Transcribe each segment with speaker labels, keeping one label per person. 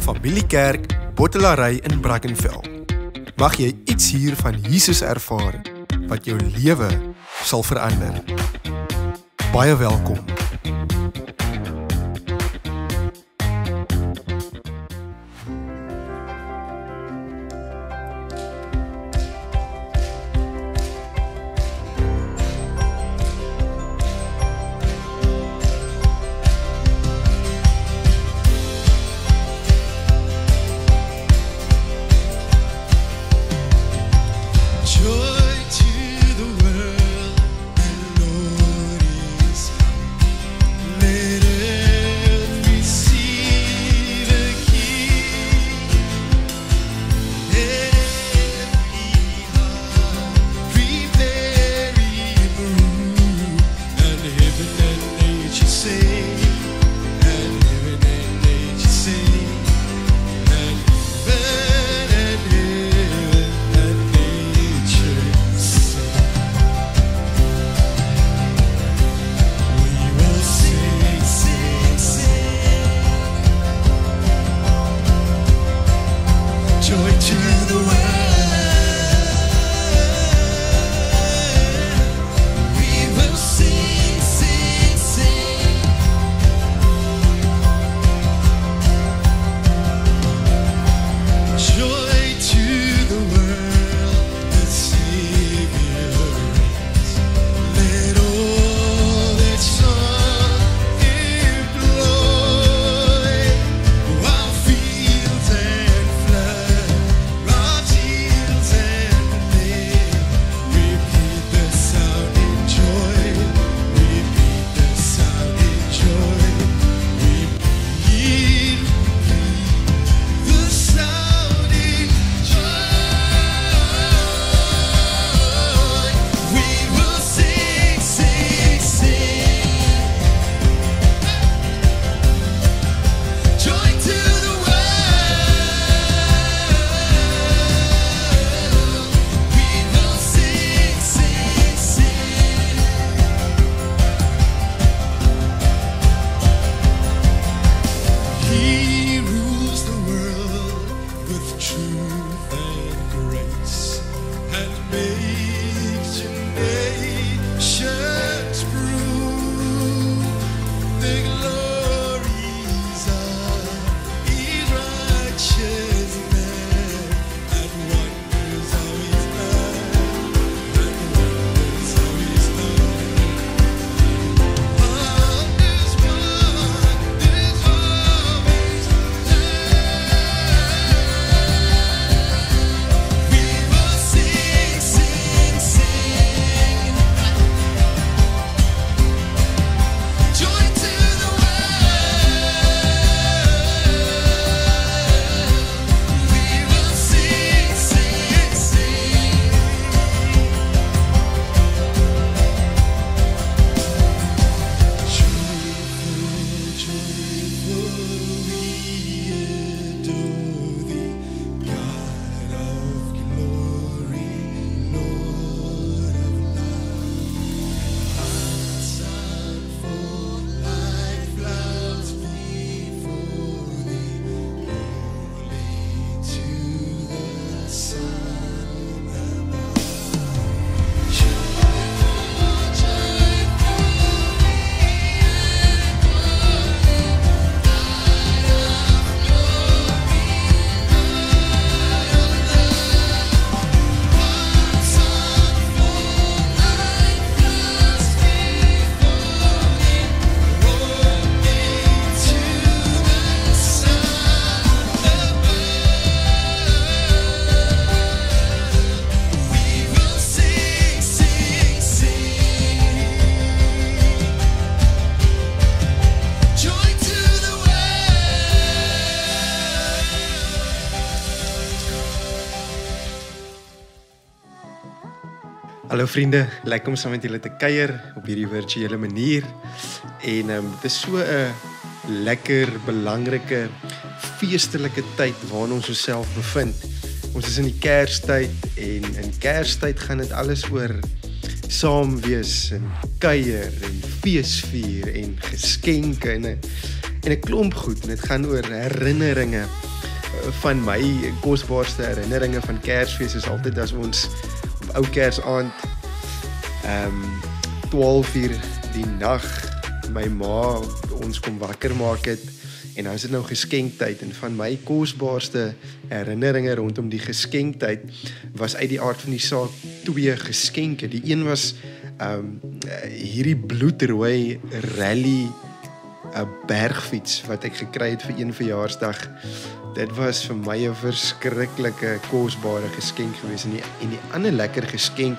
Speaker 1: Familiekerk, Bottelary in Brackenfell. Mag jy iets hier van Jesus ervaar, wat jou lewe sal verander. Baie welkom.
Speaker 2: Hallo vriende, lekker om saam met julle te kuier op hierdie virtuele manier. En dit is so 'n lekker, belangrike, feestelike tyd waarin ons onsself bevind. Ons is in die Kerstyd en in Kerstyd gaan dit alles oor saam wees en kuier en feesvier en geskenke en 'n klomp goed. En dit gaan oor herinneringe van my kosbaarste herinneringe van Kersfees is altyd as ons op ou Kersaand 12:00 die nag my ma ons kom wakker maak het en dan is dit nou geskenktyd en van my kosbaarste herinneringe rondom die geskenktyd was uit die aard van die saak 2 geskenke. Die een was hierdie bloedrooi rally 'n bergfiets wat ek gekry het vir een verjaarsdag. Dit was vir my 'n verskriklike kosbare geskenk gewees en die ander lekker geskenk,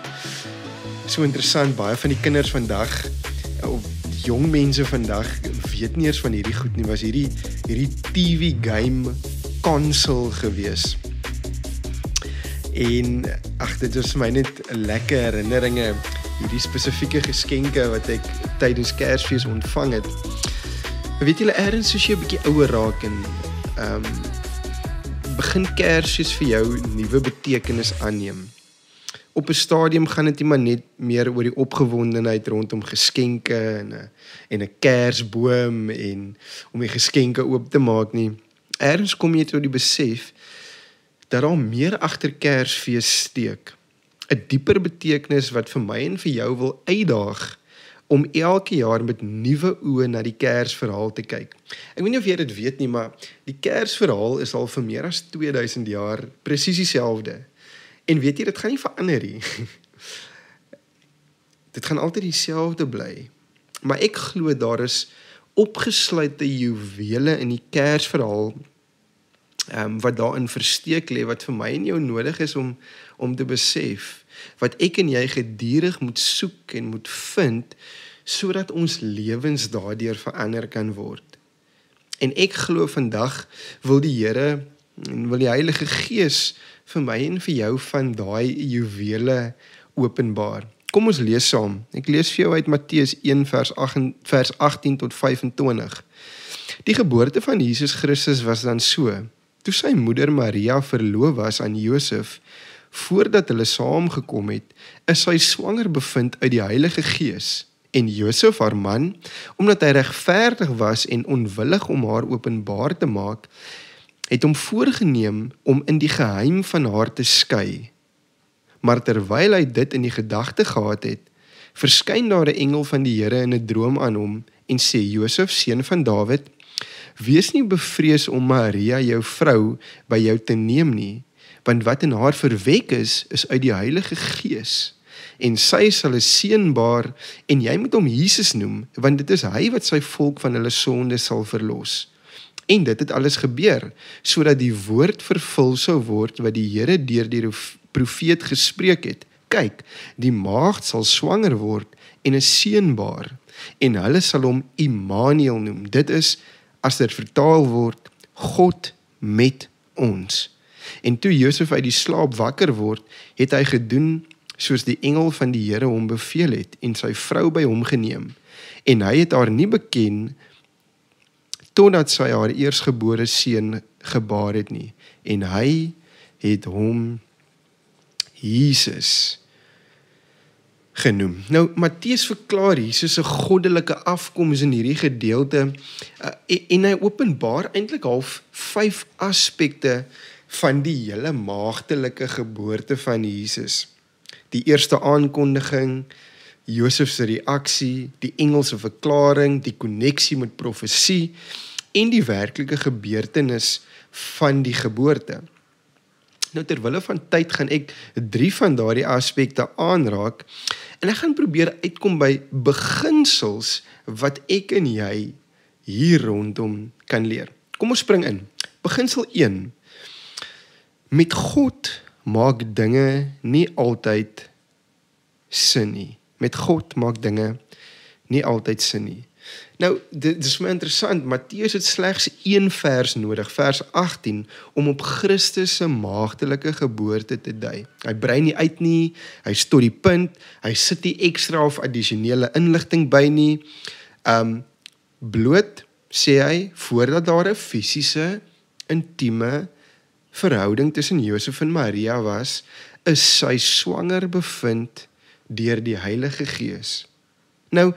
Speaker 2: so interessant, baie van die kinders vandag of jong mense vandag weet nie eens van hierdie goed nie, was hierdie TV game console gewees. En dit was vir my net 'n lekker herinneringe, hierdie spesifieke geskenke wat ek tydens Kersfees ontvang het. Weet julle, ergens soos jy 'n bietjie ouer raak en begin Kersfees vir jou nuwe betekenis aanneem. Op 'n stadium gaan dit nie maar net meer oor die opgewondenheid rondom geskenke en 'n kersboom en om die geskenke oop te maak nie. Ergens kom jy tot die besef dat daar meer agter Kersfees steek. 'n Dieper betekenis wat vir my en vir jou wil uitdaag om elke jaar met nuwe oë na die Kersverhaal te kyk. Ek weet nie of jy dit weet nie, maar die Kersverhaal is al vir meer as 2000 jaar presies dieselfde. En weet jy, dit gaan nie verander nie. Dit gaan altyd dieselfde bly. Maar ek glo daar is opgesluite juwele in die Kersverhaal wat daarin versteek lê, wat vir my en jou nodig is om te besef, wat ek en jy gedurig moet soek en moet vind, sodat ons lewens daardeur verander kan word. En ek glo vandag wil die Here en wil die Heilige Gees vir my en vir jou van daai juwele openbaar. Kom ons lees saam. Ek lees vir jou uit Matteus 1 vers 18 tot 25. Die geboorte van Jesus Christus was dan so: toe sy moeder Maria verloof was aan Josef, voordat hulle saamgekom het, is sy swanger bevind uit die Heilige Gees. En Josef, haar man, omdat hy regverdig was en onwillig om haar openbaar te maak, het hom voorgenem om in die geheim van haar te skei. Maar terwyl hy dit in die gedagte gehad het, verskyn daar 'n engel van die Here in 'n droom aan hom en sê: Josef, seun van Dawid, wees nie bevrees om Maria, jou vrou, by jou te neem nie, want wat in haar verwek is uit die Heilige Gees. En sy sal 'n seun baar, en jy moet hom Jesus noem, want dit is hy wat sy volk van hulle sonde sal verlos. En dit het alles gebeur, sodat die woord vervul sou word wat die Here deur die profeet gespreek het. Kyk, die maagd sal swanger word en 'n seun baar, en hulle sal hom Immanuel noem. Dit is, as dit vertaal word, God met ons. En toe Josef uit die slaap wakker word, het hy gedoen soos die engel van die Here hom beveel het, en sy vrou by hom geneem. En hy het haar nie beken totdat sy haar eersgebore seun gebaar het nie. En hy het hom Jesus genoem. Nou, Matteus verklaar Jesus 'n goddelike afkoms in hierdie gedeelte en hy openbaar eintlik half 5 aspekte van die hele maagdelike geboorte van Jesus. Die eerste aankondiging, Josef se reaksie, die engel se verklaring, die koneksie met profesie en die werklike gebeurtenis van die geboorte. Nou terwille van tyd gaan ek 3 van daardie aspekte aanraak en ek gaan probeer uitkom by beginsels wat ek en jy hier rondom kan leer. Kom ons spring in. Beginsel 1. Met God maak dinge nie altyd sin nie. Met God maak dinge nie altyd sin nie. Nou, dit is my interessant, Matteus het slegs 1 vers nodig, vers 18, om op Christus se maagdelike geboorte te dui. Hy brei nie uit nie, hy tot die punt, hy sit nie ekstra of addisionele inligting by nie. Bloot, sê hy, voordat daar 'n fisiese, intieme verhouding tussen Josef en Maria was, is sy swanger bevind deur die Heilige Gees. Nou,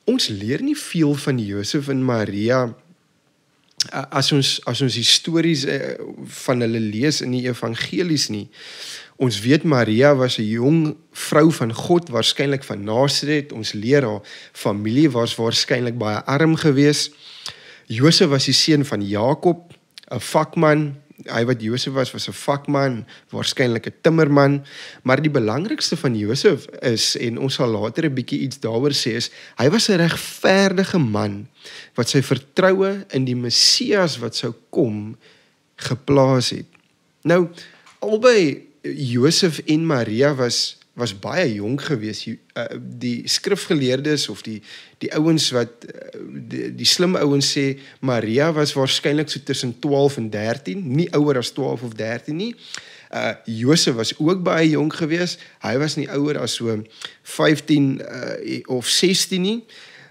Speaker 2: ons leer nie veel van Josef en Maria as ons die stories van hulle lees in die evangelies nie, ons weet Maria was 'n jong vrou van God, waarskynlik van Nasaret. Ons leer haar familie was waarskynlik baie arm geweest. Josef was die seun van Jakob, 'n vakman. Hy wat Josef was 'n vakman, waarskynlik 'n timmerman. Maar die belangrikste van Josef is, en ons sal later 'n bietjie iets daaroor sê, is hy was 'n regverdige man wat sy vertroue in die Messias wat sou kom geplaas het. Nou, albei Josef en Maria was baie jonk geweest. Die skrifgeleerdes of die ouens wat die slim ouens sê Maria was waarskynlik so tussen 12 en 13, nie ouer as 12 of 13 nie. Josef was ook baie jonk geweest. Hy was nie ouer as so 15 of 16 nie.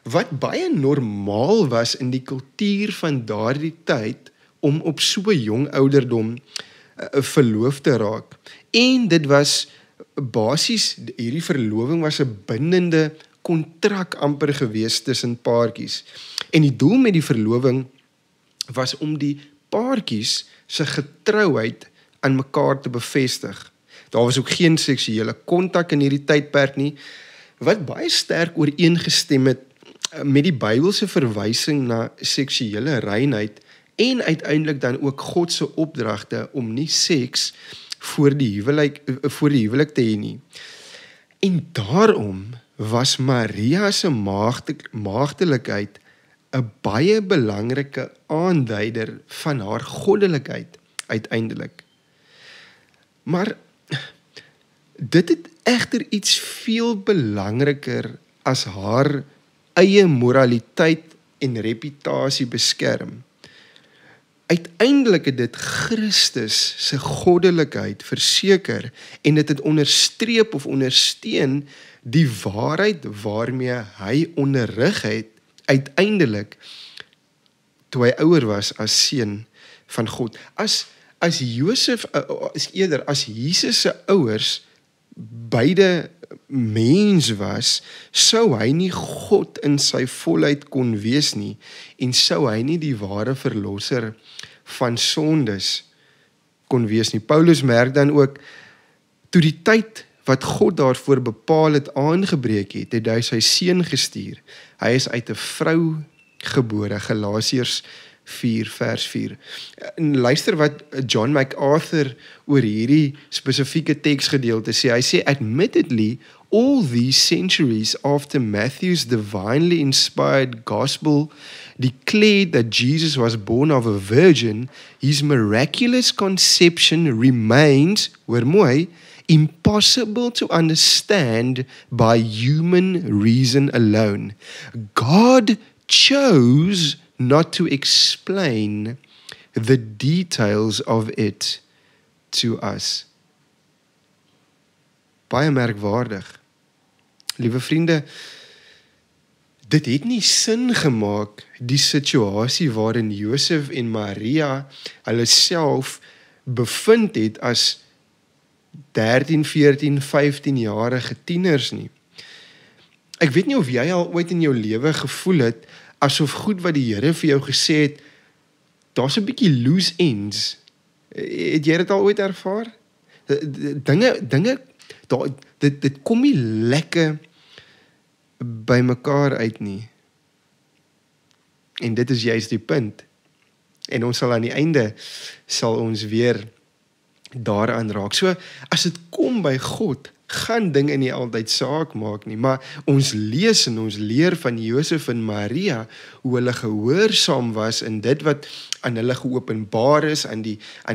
Speaker 2: Wat baie normaal was in die kultuur van daardie tyd om op so 'n jong ouderdom verloof te raak. En dit was basies, hierdie verloving was 'n bindende kontrak amper gewees tussen paartjies. En die doel met die verloving was om die paartjies se getrouheid aan mekaar te bevestig. Daar was ook geen seksuele kontak in hierdie tydperk nie, wat baie sterk ooreengestem het met die Bybelse verwysing na seksuele reinheid en uiteindelik dan ook God se opdragte om nie seks voor die huwelik te hê nie. En daarom was Maria se maagdelikheid 'n baie belangrike aanduider van haar goddelikheid uiteindelik. Maar dit het egter iets veel belangriker as haar eie moraliteit en reputasie beskerm. Uiteindelik het dit Christus se goddelikheid verseker en dit het onderstreep of ondersteun die waarheid waarmee hy onderrig het uiteindelik toe hy ouer was as seun van God. As Josef eerder as Jesus se ouers beide mens was, sou hy nie God in sy volheid kon wees nie en sou hy nie die ware verlosser van sondes kon wees nie. Paulus merk dan ook, toe die tyd wat God daarvoor bepaal het aangebreek het, het hy sy seun gestuur. Hy is uit 'n vrou gebore, Galasiërs 4 vers 4. En luister wat John MacArthur oor hierdie spesifieke teksgedeelte sê. Hy sê, admittedly, all these centuries after Matthew's divinely inspired gospel declared that Jesus was born of a virgin, his miraculous conception remains, hoor mooi, impossible to understand by human reason alone. God chose not to explain the details of it to us. Baie merkwaardig. Liewe vriende, dit het nie sin gemaak, die situasie waarin Josef en Maria hulle self bevind het as 13, 14, 15-jarige tieners nie. Ek weet nie of jy al ooit in jou lewe gevoel het, asof goed wat die Here vir jou gesê het, daar's 'n bietjie loose ends. Het jy dit al ooit ervaar? Dinge, dit kom nie lekker by mekaar uit nie. En dit is juist die punt. En ons sal aan die einde, sal ons weer daaraan raak. So, as dit kom by God, gaan dinge nie altyd saak maak nie, maar ons lees en ons leer van Josef en Maria, hoe hulle gehoorsaam was in dit wat aan hulle geopenbaar is, aan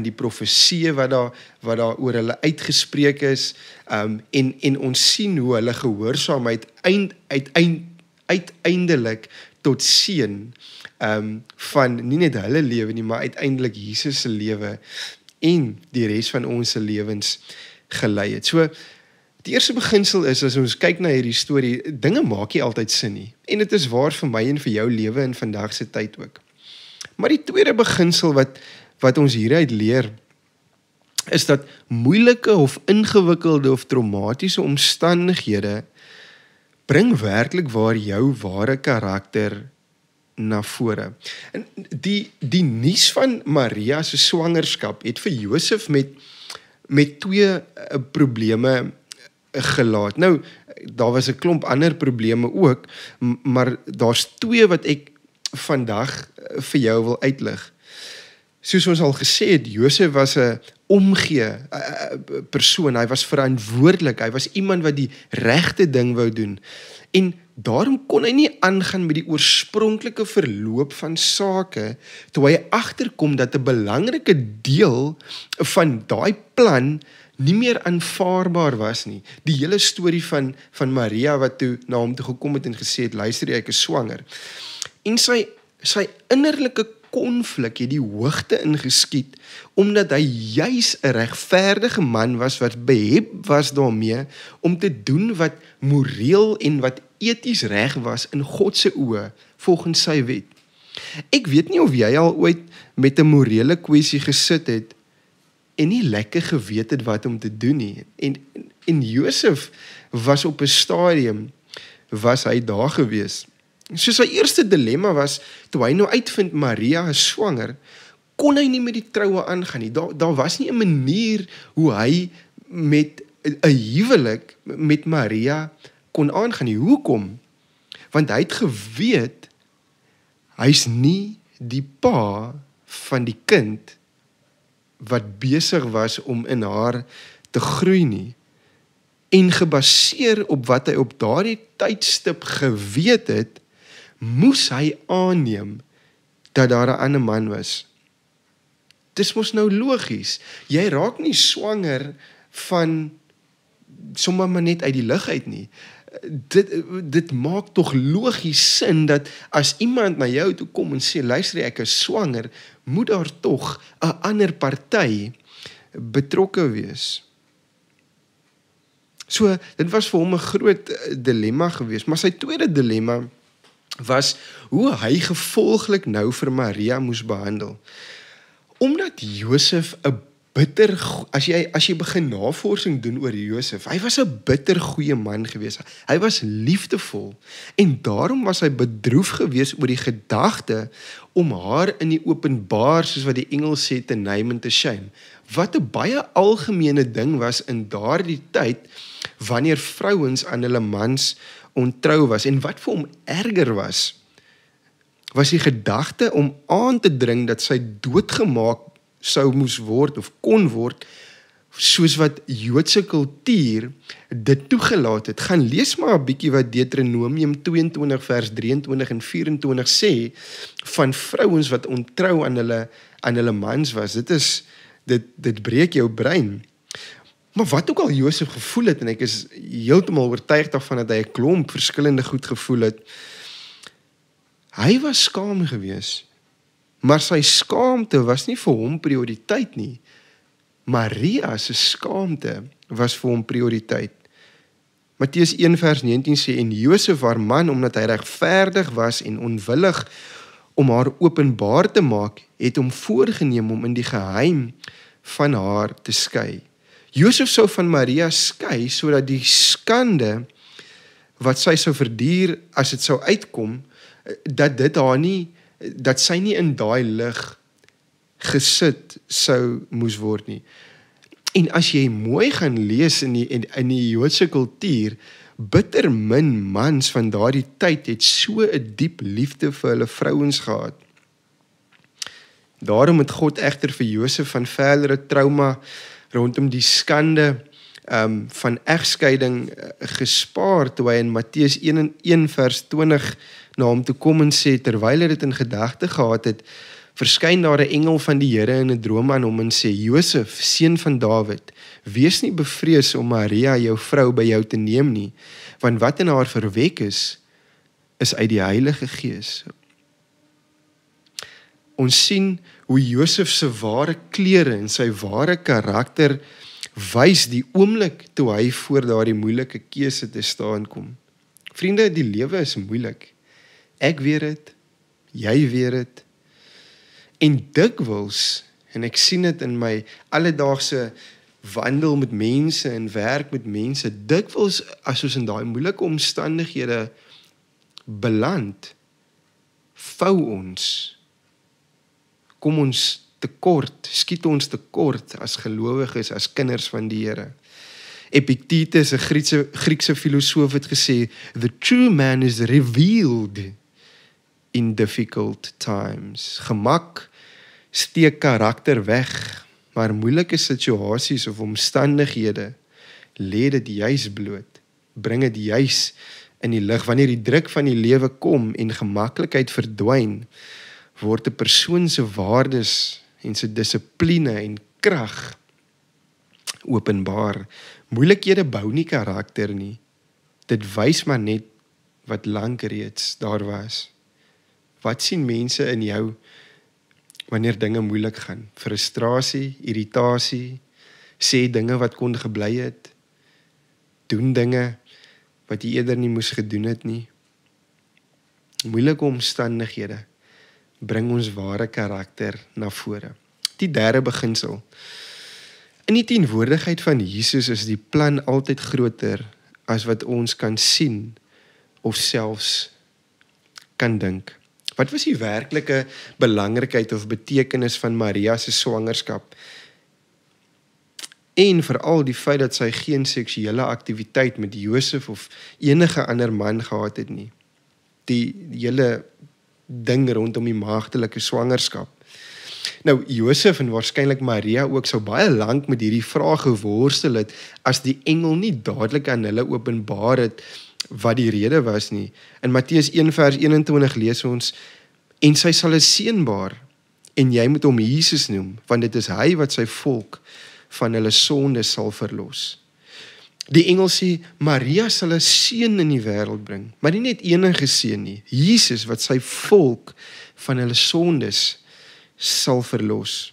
Speaker 2: die profesie wat daar oor hulle uitgespreek is, en ons sien hoe hulle gehoorsaamheid uiteindelik tot seën van nie net hulle lewe nie, maar uiteindelik Jesus se lewe en die res van ons se lewens gelei het. So, die eerste beginsel is, as ons kyk na hierdie storie, dinge maak nie altyd sin nie. En dit is waar vir my en vir jou lewe in vandag se tyd ook. Maar die tweede beginsel wat ons hieruit leer, is dat moeilike of ingewikkelde of traumatiese omstandighede bring werklik waar jou ware karakter na vore. En die nuus van Maria se swangerskap het vir Josef met twee probleme gelaat. Nou, daar was 'n klomp ander probleme ook, maar daar's twee wat ek vandag vir jou wil uitlig. Soos ons al gesê het, Josef was 'n omgee persoon, hy was verantwoordelik, hy was iemand wat die regte ding wou doen. En daarom kon hy nie aangaan met die oorspronklike verloop van sake, toe hy agterkom dat 'n belangrike deel van daai plan nie meer aanvaarbaar was nie. Die hele storie van Maria wat toe na hom toe gekom het en gesê het, luister jy, ek is swanger. En sy innerlike konflik het die hoogte ingeskiet, omdat hy juis 'n regverdige man was wat behep was daarmee om te doen wat moreel en wat eties reg was in God se oë volgens sy wet. Ek weet nie of jy al ooit met 'n morele kwessie gesit het en nie lekker geweet het wat om te doen nie. En Josef was op 'n stadium, was hy daar gewees. So sy eerste dilemma was, toe hy nou uitvind Maria is swanger, kon hy nie met die troue aangaan nie. Daar was nie 'n manier hoe hy met 'n huwelik met Maria kon aangaan nie. Hoekom? Want hy het geweet, hy's nie die pa van die kind wat besig was om in haar te groei nie. En gebaseer op wat hy op daardie tydstip geweet het, moes hy aanneem dat daar 'n ander man was. Dis mos nou logies. Jy raak nie swanger van sommer maar net uit die lug uit nie. Dit maak tog logies sin dat as iemand na jou toe kom en sê, luister ek is swanger, moet daar tog 'n ander party betrokke wees. So, dit was vir hom 'n groot dilemma geweest, maar sy tweede dilemma was hoe hy gevolglik nou vir Maria moes behandel. Omdat Josef 'n bitter, as jy begin navorsing doen oor Josef, hy was 'n bitter goeie man geweest. Hy was liefdevol en daarom was hy bedroef geweest oor die gedagte om haar in die openbaar, soos wat die Engels sê, te name and to shame. Wat 'n baie algemene ding was in daardie tyd, wanneer vrouens aan hulle mans ontrou was. En wat vir hom erger was die gedagte om aan te dring dat sy doodgemaak sou moes word of kon word, soos wat Joodse kultuur dit toegelaat het. Gaan lees maar 'n bietjie wat Deuteronomium 22 vers 23 en 24 sê van vrouens wat ontrou aan hulle mans was. Dit breek jou brein. Maar wat ook al Josef gevoel het, en ek is heeltemal oortuig daarvan dat hy 'n klomp verskillende goed gevoel het, hy was skaam gewees. Maar sy skaamte was nie vir hom prioriteit nie. Maria se skaamte was vir hom prioriteit. Matteus 1 vers 19 sê, en Josef haar man, omdat hy regverdig was en onwillig om haar openbaar te maak, het hom voorgenem om in die geheim van haar te skei. Josef sou van Maria skei, sodat die skande wat sy sou verduur as dit sou uitkom, dat sy nie in daai lig gesit sou moes word nie. En as jy mooi gaan lees in die Joodse kultuur, bitter min mans van daardie tyd het so 'n diep liefde vir hulle vrouens gehad. Daarom het God egter vir Josef van verdere trauma rondom die skande van egskeiding gespaar, toe hy in Matteus 1 vers 20 na hom toe kom en sê, terwyl hy dit in gedagte gehad het, verskyn daar 'n engel van die Here in 'n droom aan hom en sê, Josef, seun van Dawid, wees nie bevrees om Maria, jou vrou, by jou te neem nie, want wat in haar verwek is uit die Heilige Gees. Ons sien hoe Josef se ware klere en sy ware karakter wys die oomblik toe hy voor daardie moeilike keuse te staan kom. Vriende, die lewe is moeilik. Ek weet dit, jy weet dit. En dikwels, en ek sien dit in my alledaagse wandel met mense en werk met mense, dikwels as ons in daai moeilike omstandighede beland, vou ons, kom ons tekort, skiet ons tekort as gelowiges, as kinders van die Here. Epictetus, 'n Griekse filosoof, het gesê, the true man is revealed in difficult times. Gemak steek karakter weg, maar moeilike situasies of omstandighede lê dit juis bloot, bring dit juis in die lig. Wanneer die druk van die lewe kom en gemaklikheid verdwyn, word 'n persoon se waardes en sy dissipline en krag openbaar. Moeilikhede bou nie karakter nie. Dit wys maar net wat lank reeds daar was. Wat sien mense in jou wanneer dinge moeilik gaan? Frustrasie, irritasie, sê dinge wat kon gebly het, doen dinge wat jy eerder nie moes gedoen het nie. Moeilike omstandighede bring ons ware karakter na vore. Die derde beginsel. In die teenwoordigheid van Jesus is die plan altyd groter as wat ons kan sien of selfs kan dink. Wat was die werklike belangrikheid of betekenis van Maria se swangerskap? En veral die feit dat sy geen seksuele aktiwiteit met Josef of enige ander man gehad het nie. Die hele ding rondom die maagdelike swangerskap. Nou, Josef en waarskynlik Maria ook sou baie lank met hierdie vraag geworstel het as die engel nie dadelik aan hulle openbaar het wat die rede was nie. In Matteus 1 vers 21 lees ons, en sy sal 'n seun baar, en jy moet hom Jesus noem, want dit is hy wat sy volk van hulle sondes sal verlos. Die engel sê, Maria sal 'n seun in die wêreld bring, maar nie net enige seun nie, Jesus wat sy volk van hulle sondes sal verlos.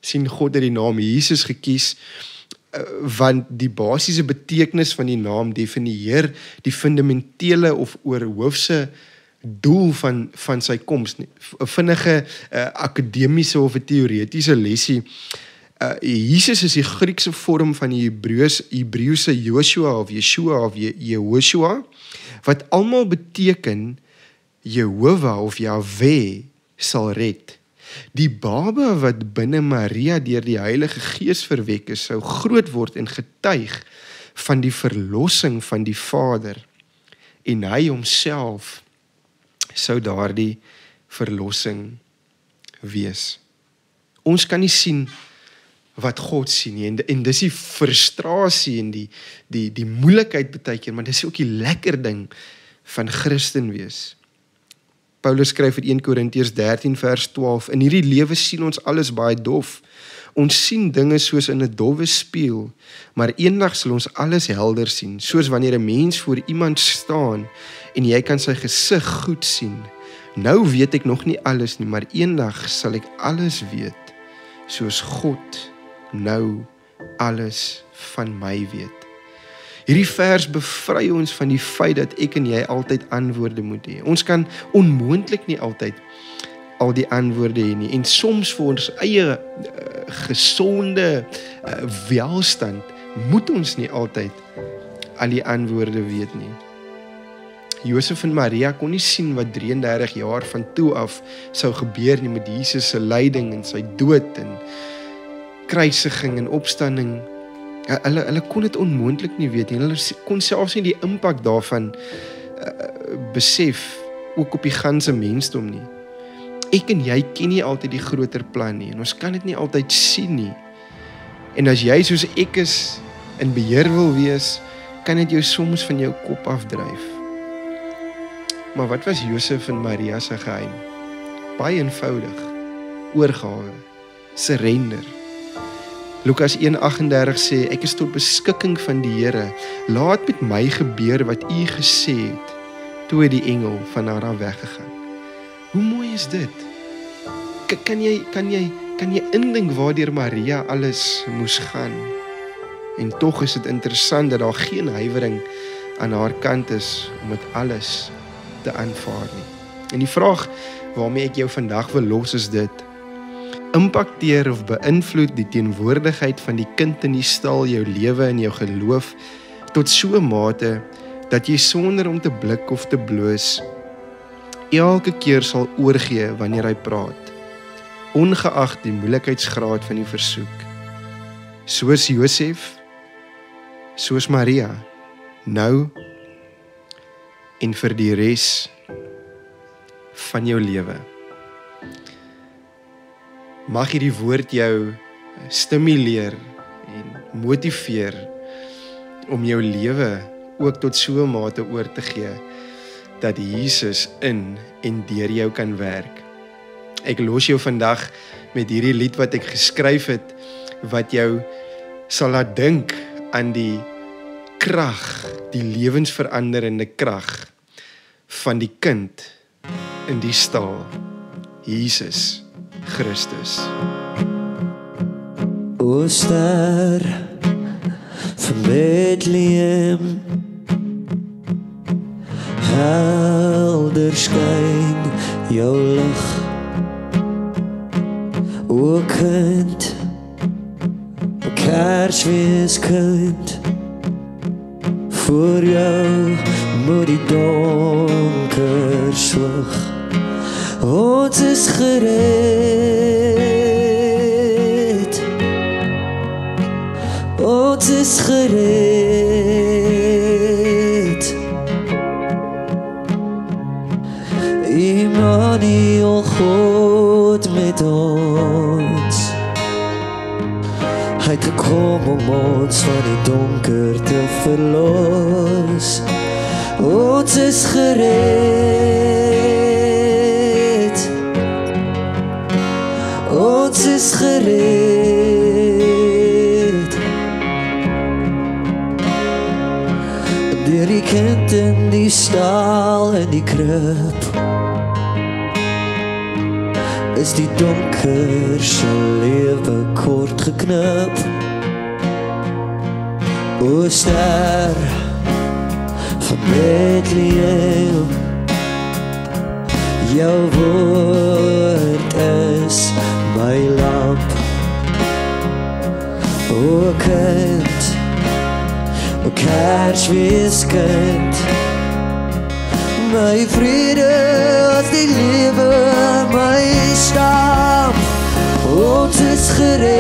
Speaker 2: Sien, God het die naam Jesus gekies, want die basiese betekenis van die naam definieer die fundamentele of oorhoofse doel van sy koms. 'n vinnige akademiese of 'n teoretiese lesie. Jesus is die Griekse vorm van die Hebreëse Joshua of Yeshua of Jehoshua, wat almal beteken Jehovah of Yahweh sal red. Die baba wat binne Maria deur die Heilige Gees verwek is, sou groot word en getuig van die verlossing van die Vader, en hy homself sou daardie verlossing wees. Ons kan nie sien wat God sien nie, en dis die frustrasie en die moeilikheid baie keer, maar dis ook die lekker ding van Christen wees. Paulus skryf in 1 Korintiërs 13 vers 12, in hierdie lewe sien ons alles baie dof. Ons sien dinge soos in 'n dowwe spieël, maar eendag sal ons alles helder sien, soos wanneer 'n mens voor iemand staan en jy kan sy gesig goed sien. Nou weet ek nog nie alles nie, maar eendag sal ek alles weet, soos God nou alles van my weet. Hierdie vers bevry ons van die feit dat ek en jy altyd antwoorde moet hê. Ons kan onmoontlik nie altyd al die antwoorde hê nie. En soms vir ons eie gesonde welstand moet ons nie altyd al die antwoorde weet nie. Josef en Maria kon nie sien wat 33 jaar van toe af sou gebeur nie met Jesus se lyding en sy dood en kruisiging en opstanding. Hulle kon dit onmoontlik nie weet nie. Hulle kon selfs nie die impak daarvan besef, ook op die ganse mensdom nie. Ek en jy ken nie altyd die groter plan nie, en ons kan dit nie altyd sien nie. En as jy soos ek is, in beheer wil wees, kan dit jou soms van jou kop afdryf. Maar wat was Josef en Maria se geheim? Baie eenvoudig, oorgawe, surrender. Lukas 1:38 sê, ek is tot beskikking van die Here, laat met my gebeur wat u gesê het, toe het die engel van haar af weggegaan. Hoe mooi is dit? Kan jy indink waardeur Maria alles moes gaan? En tog is dit interessant dat daar geen huiwering aan haar kant is om dit alles te aanvaar nie. En die vraag waarmee ek jou vandag wil los is dit: impakteer of beïnvloed die teenwoordigheid van die kind in die stal jou lewe en jou geloof tot so 'n mate dat jy sonder om te blik of te bloos elke keer sal oorgee wanneer hy praat, ongeag die moeilikheidsgraad van die versoek. Soos Josef, soos Maria, nou en vir die res van jou lewe. Mag hierdie woord jou stimuleer en motiveer om jou lewe ook tot so 'n mate oor te gee dat Jesus in en deur jou kan werk. Ek los jou vandag met hierdie lied wat ek geskryf het, wat jou sal laat dink aan die krag, die lewensveranderende krag van die kind in die stal, Jesus Christus.
Speaker 3: O ster van Bethlehem, helder skyn jou lig. O kind, o Kersfeeskind, voor jou moet die donker swig. Ons is gered, ons is gered. Immanuel, God met ons. Hy het gekom om ons van die donker te verlos. Ons is gered, ons is gered. Deur die kind in die stal en die krib, is die donker se lewe kort geknip. O ster van Bethlehem, jou woord is my lamp. O kind, o Kersfeeskind, my vrede as die lewe my stamp. Ons is gered,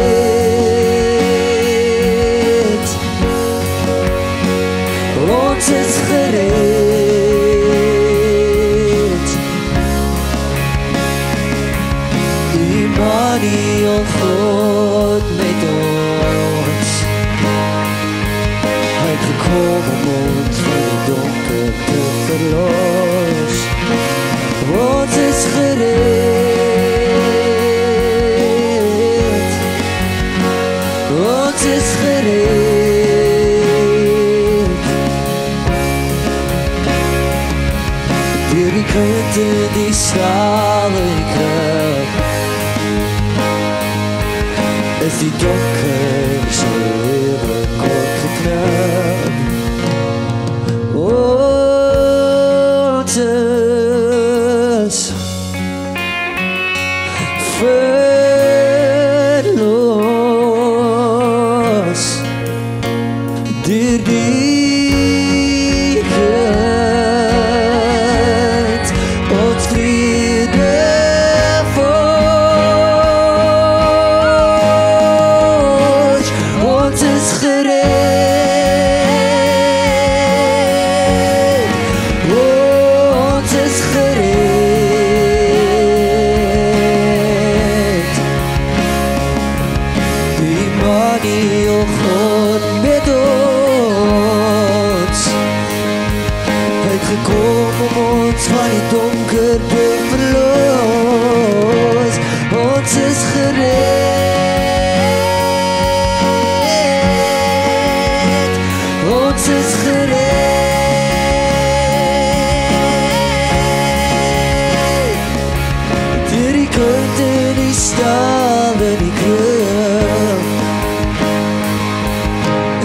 Speaker 3: ons is gered. Immanuel, God met ons. Hy het gekom om ons van die donker te verlos. Ons is gered, ons is gered. Deur die kind in die stal en die krib, is die donker se lewe kort geknip. Ons is verlos deur die kind, ons vrede vors. Ons is gered, ons is gered. Immanuel, God met ons. Hy het gekom om ons van die donker te verlos. Ons is gered, ons is gered. Deur die kind in die stal en die krib,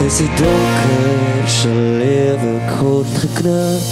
Speaker 3: is die donker se lewe kort geknip.